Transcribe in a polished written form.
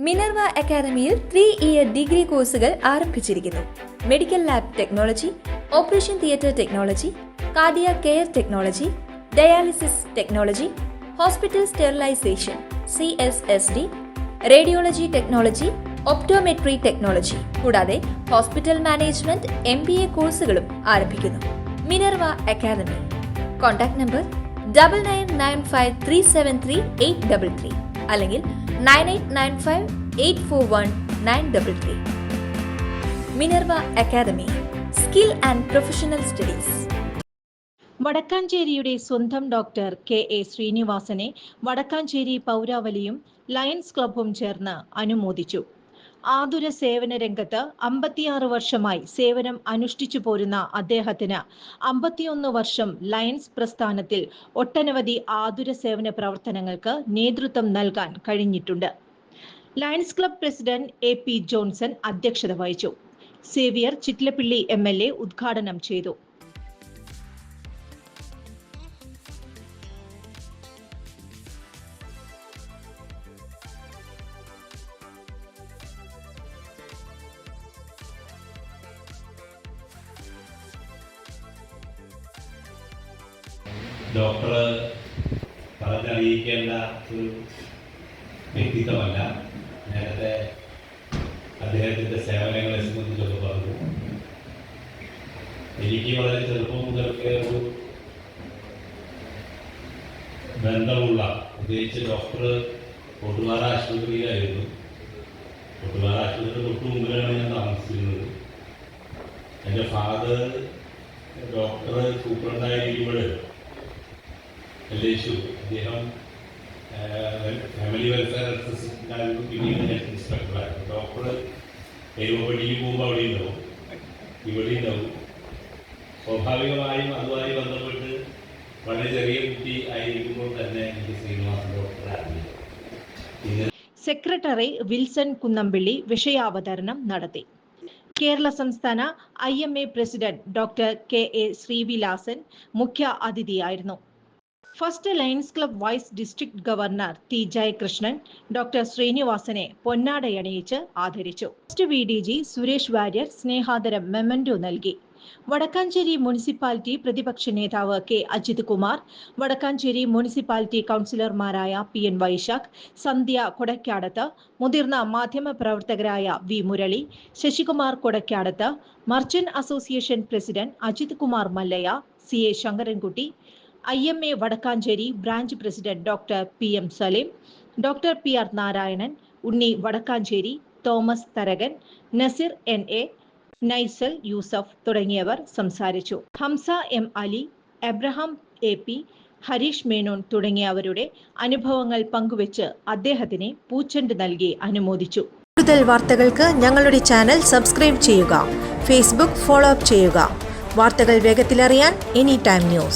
Minerva അക്കാദമിയിൽ 3-ഇയർ degree കോഴ്സുകൾ ആരംഭിച്ചിരിക്കുന്നു. Medical lab technology, operation theatre technology, cardiac care technology, dialysis technology, hospital sterilization (CSSD), radiology technology, optometry technology കൂടാതെ hospital management MBA കോഴ്സുകളും ആരംഭിക്കുന്നു. Minerva academy. Contact number 9995373833 അല്ലെങ്കിൽ 9895841933. Minerva academy, skill and professional studies. വടക്കാഞ്ചേരിയുടെ സ്വന്തം doctor KA ശ്രീനിവാസനെ വടക്കാഞ്ചേരി പൗരാവലിയും Lions ക്ലബ്ബും ചേർന്ന് അനുമോദിച്ചു. ആതുര സേവന രംഗത്ത് 56 വർഷമായി സേവനം അനുഷ്ഠിച്ചു പോരുന്ന അദ്ദേഹത്തിന് 51 വർഷം ലയൺസ് പ്രസ്ഥാനത്തിൽ ഒട്ടനവധി ആതുര സേവന പ്രവർത്തനങ്ങൾക്ക് നേതൃത്വം നൽകാൻ കഴിഞ്ഞിട്ടുണ്ട്. Lions club president AP Johnson അധ്യക്ഷത വഹിച്ചു. സേവിയർ ചിറ്റിലപ്പിള്ളി MLA ഉദ്ഘാടനം ചെയ്തു. ഡോക്ടർ പറഞ്ഞറിയിക്കേണ്ട ഒരു വ്യക്തിത്വമല്ല. നേരത്തെ അദ്ദേഹത്തിൻ്റെ സേവനങ്ങളെ സംബന്ധിച്ചൊക്കെ പറഞ്ഞു. എനിക്ക് വളരെ ചെറുപ്പം മുതൽക്ക് ഒരു ബന്ധമുള്ള, പ്രത്യേകിച്ച് ഡോക്ടർ കൊട്ടുവാറ ആശുപത്രിയിലായിരുന്നു. കൊട്ടുവാറ ആശുപത്രി തൊട്ട് മുമ്പിലാണ് ഞാൻ താമസിക്കുന്നത്. എൻ്റെ ഫാദർ ഡോക്ടർ സൂപ്രണ്ടായിരിക്കുമ്പോൾ അദ്ദേഹം ഫാമിലി വെൽഫെയർ അസിസ്റ്റൻ്റായിരുന്നു. പിന്നീട് ഹെൽത്ത് ഇൻസ്പെക്ടറായിരുന്നു. ഡോക്ടർ ദൈവപടിക്ക് പോകുമ്പോൾ അവിടെ ഉണ്ടാവും, ഇവിടെ ഉണ്ടാവും. സ്വാഭാവികമായും അതുമായി ബന്ധപ്പെട്ട് വളരെ ചെറിയ കുട്ടി ആയിരിക്കുമ്പോൾ തന്നെ എനിക്ക് ശ്രീനിവാസൻ ഡോക്ടറെ അറിയാം. സെക്രട്ടറി വിൽസൺ കുന്നമ്പിള്ളി വിഷയാവതരണം നടത്തി. കേരള സംസ്ഥാന IMA president doctor KA Sreevilasan മുഖ്യ അതിഥിയായിരുന്നു. First Lions club vice district governor T Jayakrishnan doctor ശ്രീനിവാസനെ പൊന്നാടയണിയിച്ച് ആദരിച്ചു. ഫസ്റ്റ് VDG സുരേഷ് വാര്യർ സ്നേഹാദരം മെമ്മന്റോ നൽകി. വടക്കാഞ്ചേരി മുനിസിപ്പാലിറ്റി പ്രതിപക്ഷ നേതാവ് K അജിത് കുമാർ, വടക്കാഞ്ചേരി മുനിസിപ്പാലിറ്റി കൗൺസിലർമാരായ PN വൈശാഖ്, സന്ധ്യ കൊടക്കാടത്ത്, മുതിർന്ന മാധ്യമ പ്രവർത്തകരായ V Murali, Sasikumar Kodakkadath, merchant association president Ajith Kumar Mallaya, CA Sankarankutty, IMA Vadakkanchery branch president doctor PM Saleem, doctor PR Narayanan, Unni Vadakkanchery, Thomas Tharakan, Naseer NA, Naisal Yusuf തുടങ്ങിയവർ സംസാരിച്ചു. ഹംസ M അലി, എബ്രഹാം AP, ഹരീഷ് മേനോൻ തുടങ്ങിയവരുടെ അനുഭവങ്ങൾ പങ്കുവച്ച് അദ്ദേഹത്തിന് പൂച്ചെണ്ട് നൽകി അനുമോദിച്ചു. കൂടുതൽ വാർത്തകൾക്ക് ഞങ്ങളുടെ ചാനൽ സബ്സ്ക്രൈബ് ചെയ്യുക. ഫേസ്ബുക്ക് ഫോളോ അപ്പ് ചെയ്യുക. വാർത്തകൾ വേഗത്തിലറിയാൻ Anytime News.